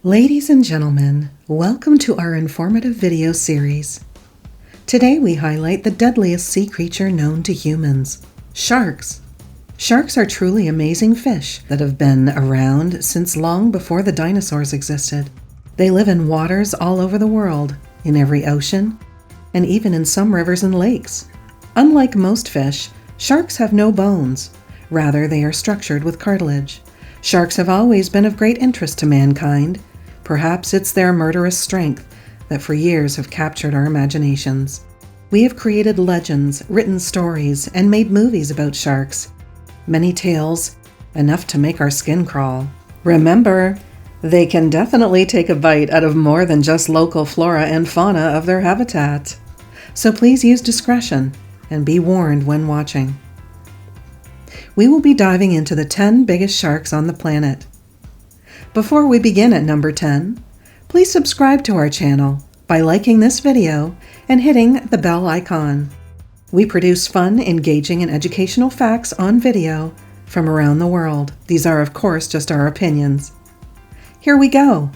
Ladies and gentlemen, welcome to our informative video series. Today we highlight the deadliest sea creature known to humans, sharks. Sharks are truly amazing fish that have been around since long before the dinosaurs existed. They live in waters all over the world, in every ocean, and even in some rivers and lakes. Unlike most fish, sharks have no bones. Rather, they are structured with cartilage. Sharks have always been of great interest to mankind. Perhaps it's their murderous strength that for years have captured our imaginations. We have created legends, written stories, and made movies about sharks. Many tales, enough to make our skin crawl. Remember, they can definitely take a bite out of more than just local flora and fauna of their habitat. So please use discretion and be warned when watching. We will be diving into the 10 biggest sharks on the planet. Before we begin at number 10, please subscribe to our channel by liking this video and hitting the bell icon. We produce fun, engaging, and educational facts on video from around the world. These are, of course, just our opinions. Here we go.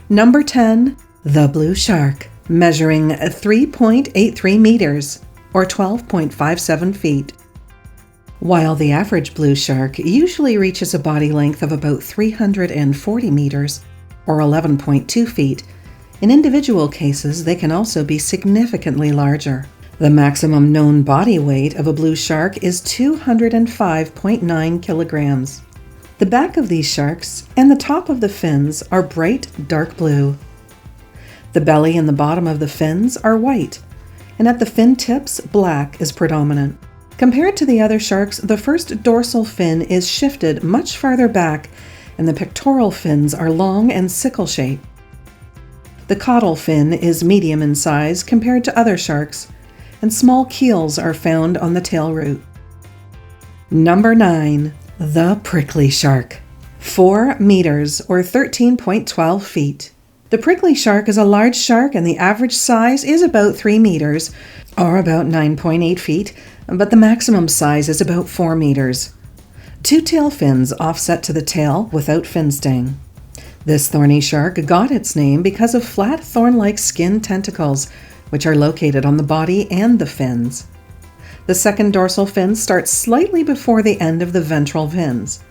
Number 10, the blue shark, measuring 3.83 meters or 12.57 feet. While the average blue shark usually reaches a body length of about 340 meters, or 11.2 feet, in individual cases they can also be significantly larger. The maximum known body weight of a blue shark is 205.9 kilograms. The back of these sharks and the top of the fins are bright dark blue. The belly and the bottom of the fins are white, and at the fin tips, black is predominant. Compared to the other sharks, the first dorsal fin is shifted much farther back, and the pectoral fins are long and sickle-shaped. The caudal fin is medium in size compared to other sharks, and small keels are found on the tail root. Number 9, the prickly shark, 4 meters or 13.12 feet. The prickly shark is a large shark, and the average size is about 3 meters, or about 9.8 feet, but the maximum size is about 4 meters. 2 tail fins offset to the tail without fin sting. This thorny shark got its name because of flat thorn-like skin tentacles, which are located on the body and the fins. The second dorsal fin starts slightly before the end of the ventral fins.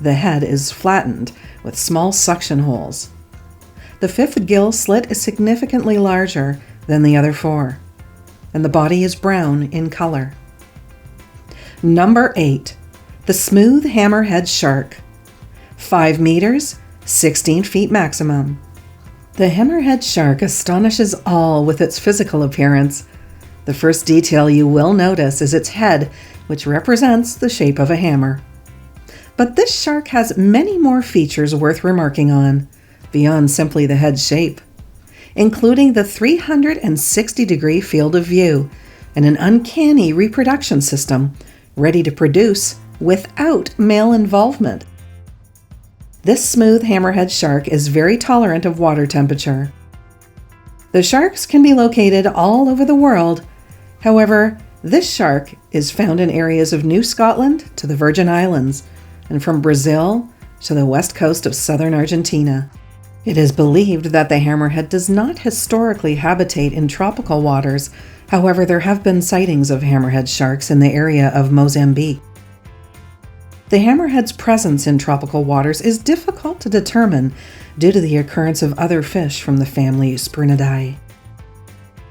The head is flattened with small suction holes. The fifth gill slit is significantly larger than the other 4, and the body is brown in color. Number 8, the smooth hammerhead shark, 5 meters, 16 feet maximum. The hammerhead shark astonishes all with its physical appearance. The first detail you will notice is its head, which represents the shape of a hammer. But this shark has many more features worth remarking on, beyond simply the head shape, including the 360-degree field of view and an uncanny reproduction system ready to produce without male involvement. This smooth hammerhead shark is very tolerant of water temperature. The sharks can be located all over the world. However, this shark is found in areas of New Scotland to the Virgin Islands, and from Brazil to the west coast of southern Argentina. It is believed that the hammerhead does not historically habitate in tropical waters. However, there have been sightings of hammerhead sharks in the area of Mozambique. The hammerhead's presence in tropical waters is difficult to determine due to the occurrence of other fish from the family Spurnidae.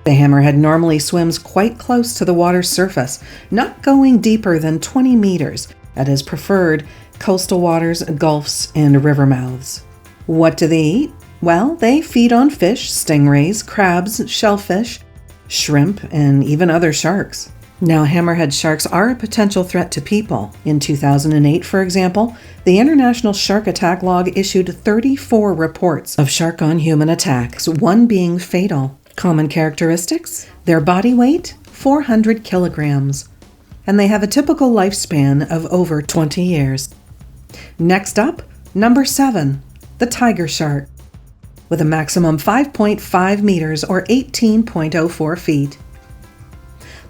The hammerhead normally swims quite close to the water's surface, not going deeper than 20 meters at his preferred coastal waters, gulfs, and river mouths. What do they eat? Well, they feed on fish, stingrays, crabs, shellfish, shrimp, and even other sharks. Now, hammerhead sharks are a potential threat to people. In 2008, for example, the International Shark Attack Log issued 34 reports of shark-on-human attacks, one being fatal. Common characteristics? Their body weight, 400 kilograms, and they have a typical lifespan of over 20 years. Next up, number 7, the tiger shark, with a maximum 5.5 meters or 18.04 feet.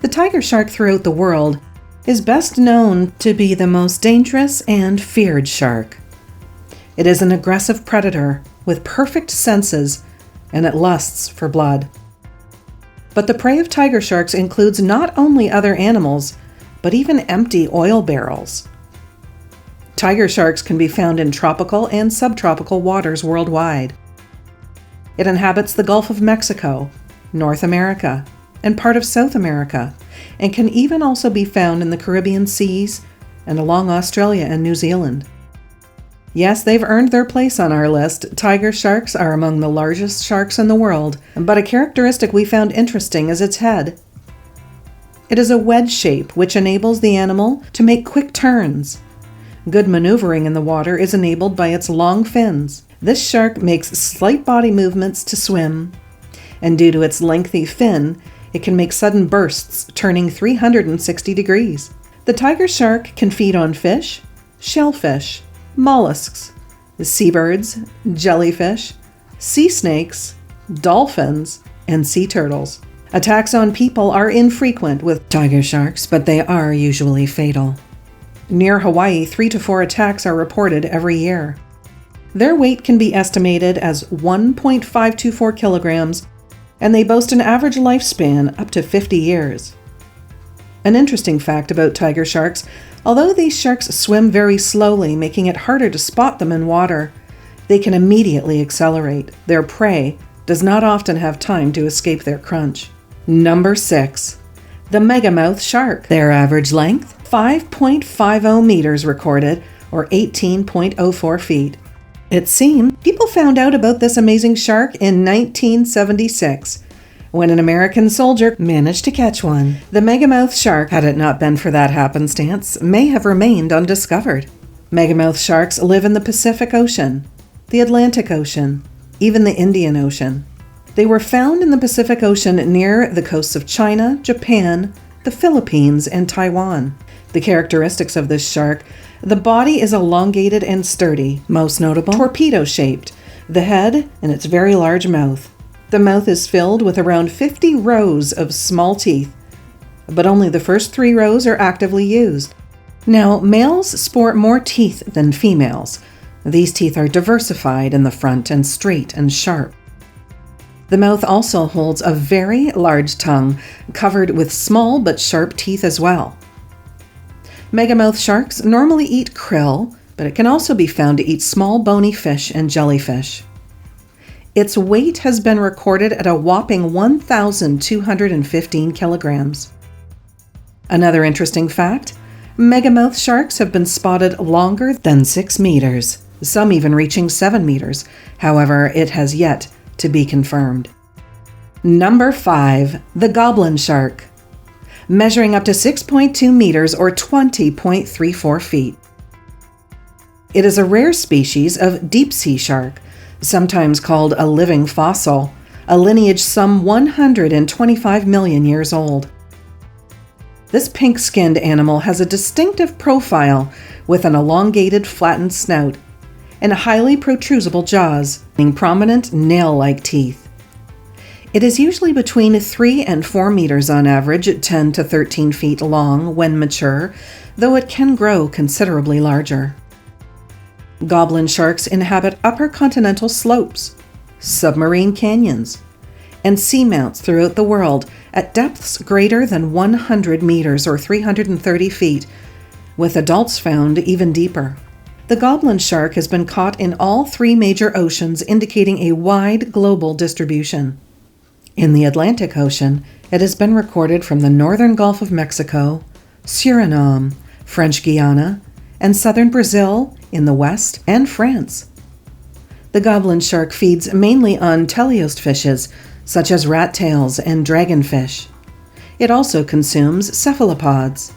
The tiger shark throughout the world is best known to be the most dangerous and feared shark. It is an aggressive predator with perfect senses, and it lusts for blood. But the prey of tiger sharks includes not only other animals, but even empty oil barrels. Tiger sharks can be found in tropical and subtropical waters worldwide. It inhabits the Gulf of Mexico, North America, and part of South America, and can even also be found in the Caribbean seas and along Australia and New Zealand. Yes, they've earned their place on our list. Tiger sharks are among the largest sharks in the world, but a characteristic we found interesting is its head. It is a wedge shape, which enables the animal to make quick turns. Good maneuvering in the water is enabled by its long fins. This shark makes slight body movements to swim, and due to its lengthy fin, it can make sudden bursts, turning 360 degrees. The tiger shark can feed on fish, shellfish, mollusks, seabirds, jellyfish, sea snakes, dolphins, and sea turtles. Attacks on people are infrequent with tiger sharks, but they are usually fatal. Near Hawaii, 3 to 4 attacks are reported every year. Their weight can be estimated as 1.524 kilograms, and they boast an average lifespan up to 50 years. An interesting fact about tiger sharks: although these sharks swim very slowly, making it harder to spot them in water, they can immediately accelerate. Their prey does not often have time to escape their crunch. Number 6. The Megamouth shark. Their average length? 5.50 meters recorded, or 18.04 feet. It seems people found out about this amazing shark in 1976, when an American soldier managed to catch one. The Megamouth shark, had it not been for that happenstance, may have remained undiscovered. Megamouth sharks live in the Pacific Ocean, the Atlantic Ocean, even the Indian Ocean. They were found in the Pacific Ocean near the coasts of China, Japan, the Philippines, and Taiwan. The characteristics of this shark: the body is elongated and sturdy, most notable, torpedo-shaped, the head and its very large mouth. The mouth is filled with around 50 rows of small teeth, but only the first 3 rows are actively used. Now, males sport more teeth than females. These teeth are diversified in the front and straight and sharp. The mouth also holds a very large tongue, covered with small but sharp teeth as well. Megamouth sharks normally eat krill, but it can also be found to eat small bony fish and jellyfish. Its weight has been recorded at a whopping 1,215 kilograms. Another interesting fact: Megamouth sharks have been spotted longer than 6 meters, some even reaching 7 meters. However, it has yet to be confirmed. Number 5. The Goblin Shark. Measuring up to 6.2 meters or 20.34 feet. It is a rare species of deep-sea shark, sometimes called a living fossil, a lineage some 125 million years old. This pink-skinned animal has a distinctive profile with an elongated, flattened snout and highly protrusible jaws, and prominent nail-like teeth. It is usually between 3 and 4 meters on average, 10 to 13 feet long when mature, though it can grow considerably larger. Goblin sharks inhabit upper continental slopes, submarine canyons, and seamounts throughout the world at depths greater than 100 meters or 330 feet, with adults found even deeper. The goblin shark has been caught in all 3 major oceans, indicating a wide global distribution. In the Atlantic Ocean, it has been recorded from the northern Gulf of Mexico, Suriname, French Guiana, and southern Brazil in the west, and France. The goblin shark feeds mainly on teleost fishes, such as rat tails and dragonfish. It also consumes cephalopods.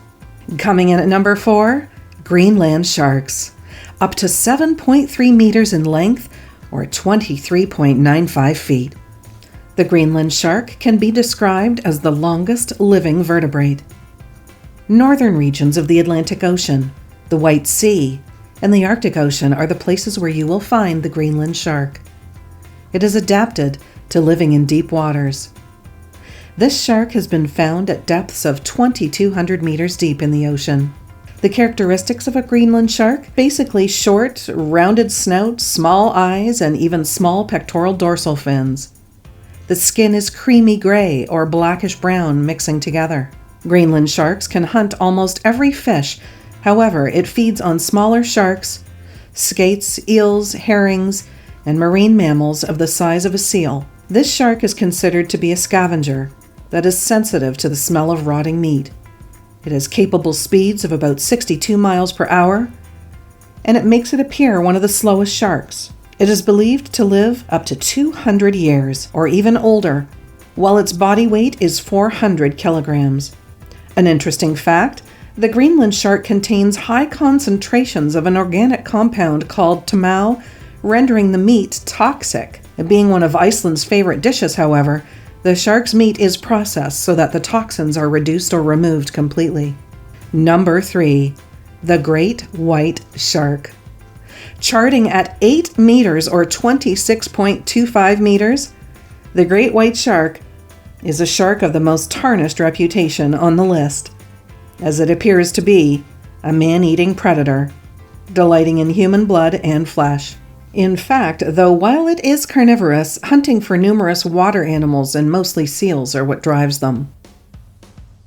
Coming in at number 4, Greenland sharks. Up to 7.3 meters in length, or 23.95 feet. The Greenland shark can be described as the longest living vertebrate. Northern regions of the Atlantic Ocean, the White Sea, and the Arctic Ocean are the places where you will find the Greenland shark. It is adapted to living in deep waters. This shark has been found at depths of 2,200 meters deep in the ocean. The characteristics of a Greenland shark: basically short, rounded snout, small eyes, and even small pectoral dorsal fins. The skin is creamy gray or blackish brown mixing together. Greenland sharks can hunt almost every fish. However, it feeds on smaller sharks, skates, eels, herrings, and marine mammals of the size of a seal. This shark is considered to be a scavenger that is sensitive to the smell of rotting meat. It has capable speeds of about 62 miles per hour, and it makes it appear one of the slowest sharks. It is believed to live up to 200 years, or even older, while its body weight is 400 kilograms. An interesting fact: the Greenland shark contains high concentrations of an organic compound called tamau, rendering the meat toxic. Being one of Iceland's favorite dishes, however, the shark's meat is processed so that the toxins are reduced or removed completely. Number 3. The great white shark. Charting at 8 meters or 26.25 meters, the great white shark is a shark of the most tarnished reputation on the list, as it appears to be a man-eating predator, delighting in human blood and flesh. In fact, though, while it is carnivorous, hunting for numerous water animals and mostly seals are what drives them.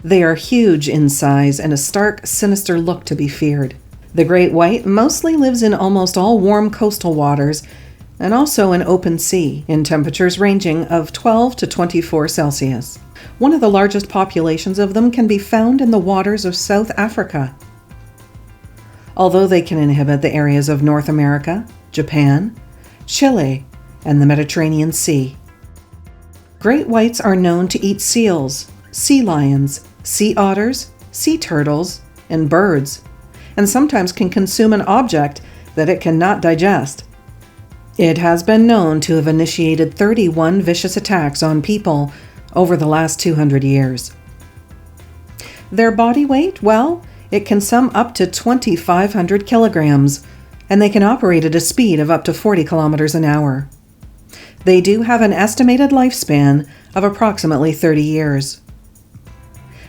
They are huge in size and a stark, sinister look to be feared. The great white mostly lives in almost all warm coastal waters and also in open sea, in temperatures ranging of 12 to 24 Celsius. One of the largest populations of them can be found in the waters of South Africa, although they can inhabit the areas of North America, Japan, Chile, and the Mediterranean Sea. Great whites are known to eat seals, sea lions, sea otters, sea turtles, and birds, and sometimes can consume an object that it cannot digest. It has been known to have initiated 31 vicious attacks on people over the last 200 years. Their body weight, well, it can sum up to 2,500 kilograms, and they can operate at a speed of up to 40 kilometers an hour. They do have an estimated lifespan of approximately 30 years.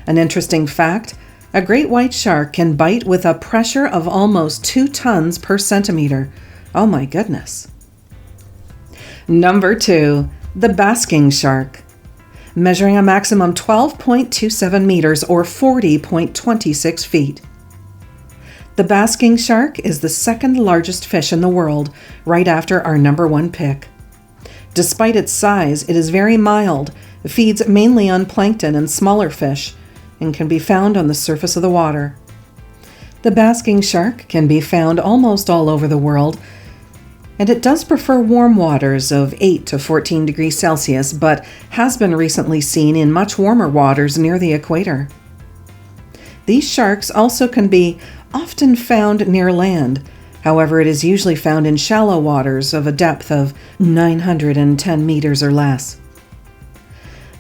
An interesting fact: a great white shark can bite with a pressure of almost 2 tons per centimeter. Oh my goodness. Number 2. The Basking Shark. Measuring a maximum 12.27 meters or 40.26 feet. The basking shark is the second largest fish in the world, right after our number 1 pick. Despite its size, it is very mild, feeds mainly on plankton and smaller fish, and can be found on the surface of the water. The basking shark can be found almost all over the world, and it does prefer warm waters of 8 to 14 degrees Celsius, but has been recently seen in much warmer waters near the equator. These sharks also can be often found near land. However, it is usually found in shallow waters of a depth of 910 meters or less.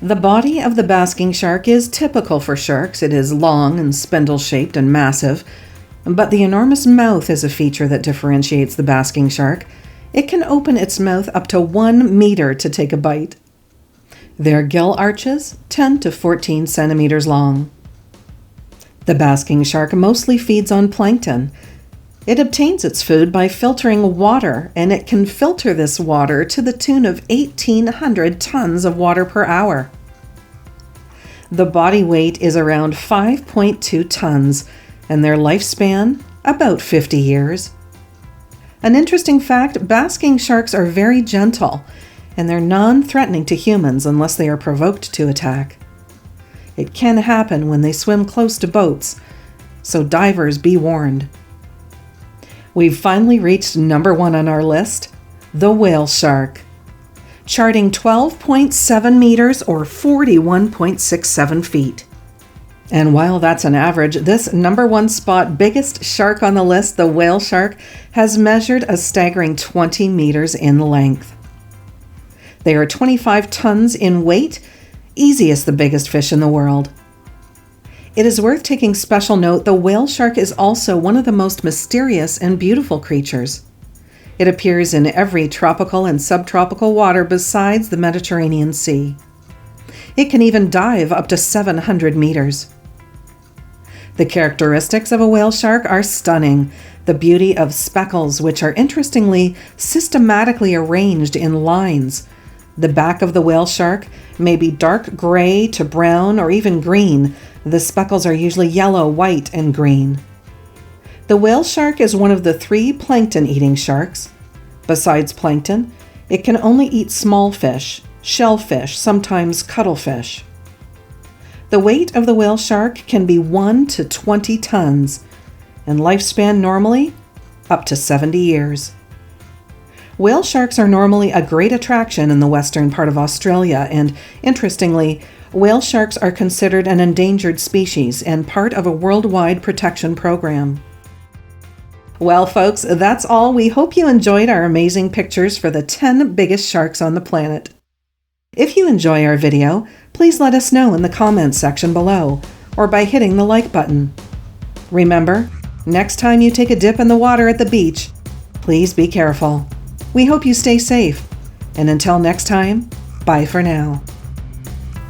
The body of the basking shark is typical for sharks. It is long and spindle-shaped and massive, but the enormous mouth is a feature that differentiates the basking shark. It can open its mouth up to 1 meter to take a bite. Their gill arches 10 to 14 centimeters long. The basking shark mostly feeds on plankton. It obtains its food by filtering water, and it can filter this water to the tune of 1,800 tons of water per hour. The body weight is around 5.2 tons, and their lifespan about 50 years. An interesting fact: basking sharks are very gentle, and they're non-threatening to humans unless they are provoked to attack. It can happen when they swim close to boats, so divers be warned. We've finally reached number 1 on our list, the whale shark. Charting 12.7 meters or 41.67 feet. And while that's an average, this number 1 spot biggest shark on the list, the whale shark, has measured a staggering 20 meters in length. They are 25 tons in weight, easy as the biggest fish in the world. It is worth taking special note: the whale shark is also one of the most mysterious and beautiful creatures. It appears in every tropical and subtropical water besides the Mediterranean Sea. It can even dive up to 700 meters. The characteristics of a whale shark are stunning. The beauty of speckles, which are interestingly systematically arranged in lines. The back of the whale shark may be dark gray to brown or even green. The speckles are usually yellow, white, and green. The whale shark is one of the 3 plankton-eating sharks. Besides plankton, it can only eat small fish, shellfish, sometimes cuttlefish. The weight of the whale shark can be 1 to 20 tons, and lifespan normally up to 70 years. Whale sharks are normally a great attraction in the western part of Australia, and interestingly, whale sharks are considered an endangered species and part of a worldwide protection program. Well, folks, that's all. We hope you enjoyed our amazing pictures for the 10 biggest sharks on the planet. If you enjoy our video, please let us know in the comments section below or by hitting the like button. Remember, next time you take a dip in the water at the beach, please be careful. We hope you stay safe. And until next time, bye for now.